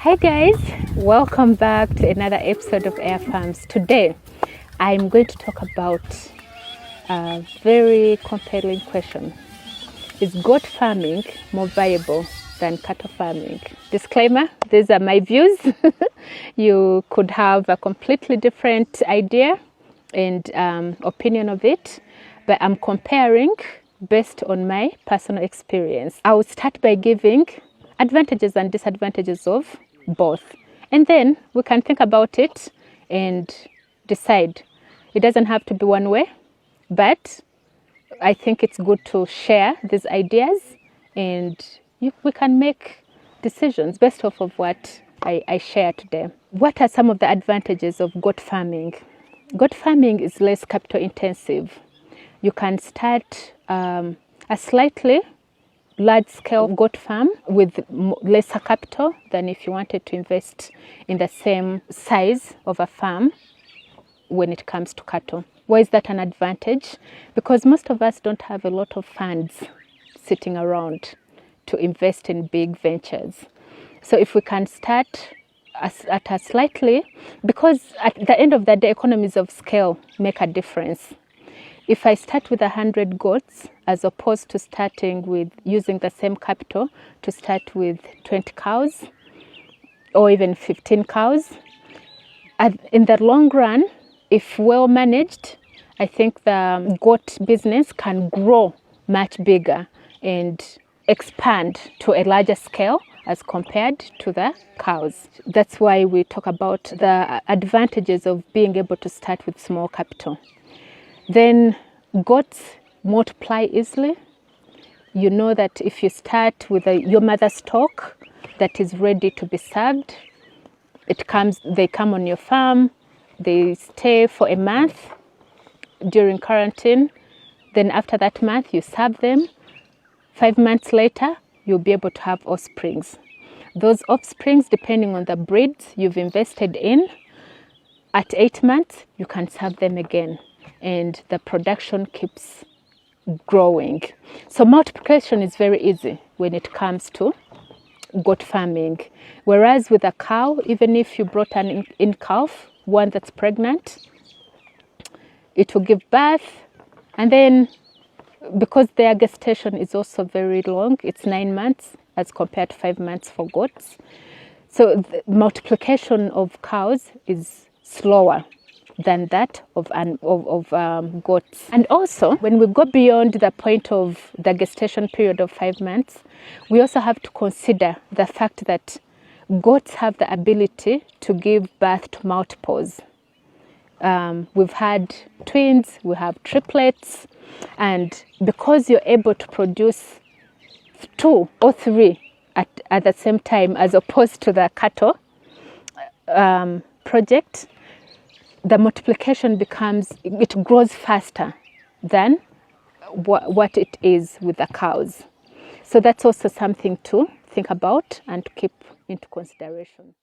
Hi guys, welcome back to another episode of Air Farms. Today I'm going to talk about a very compelling question. Is goat farming more viable than cattle farming? Disclaimer, these are my views. You could have a completely different idea and opinion of it, but I'm comparing based on my personal experience. I will start by giving advantages and disadvantages of both, and then we can think about it and decide. It doesn't have to be one way, but I think it's good to share these ideas and we can make decisions based off of what I share today. What are some of the advantages of goat farming? Goat farming is less capital intensive. You can start a slightly large-scale goat farm with lesser capital than if you wanted to invest in the same size of a farm when it comes to cattle. Why is that an advantage? Because most of us don't have a lot of funds sitting around to invest in big ventures. So if we can start at a slightly, because at the end of the day, economies of scale make a difference. If I start with 100 goats, as opposed to starting with using the same capital to start with 20 cows or even 15 cows, in the long run, if well managed, I think the goat business can grow much bigger and expand to a larger scale as compared to the cows. That's why we talk about the advantages of being able to start with small capital. Then goats multiply easily. You know that if you start with your mother stock that is ready to be served, they come on your farm, they stay for a month during quarantine. Then after that month, you serve them. 5 months later, you'll be able to have offsprings. Those offsprings, depending on the breeds you've invested in, at 8 months, you can serve them again. And the production keeps growing. So multiplication is very easy when it comes to goat farming. Whereas with a cow, even if you brought an in calf, one that's pregnant, it will give birth, and then because their gestation is also very long, it's 9 months as compared to 5 months for goats. So the multiplication of cows is slower than that of goats. And also, when we go beyond the point of the gestation period of 5 months, we also have to consider the fact that goats have the ability to give birth to multiples. We've had twins, we have triplets, and because you're able to produce 2 or 3 at the same time, as opposed to the cattle project, the multiplication it grows faster than what it is with the cows. So that's also something to think about and to keep into consideration.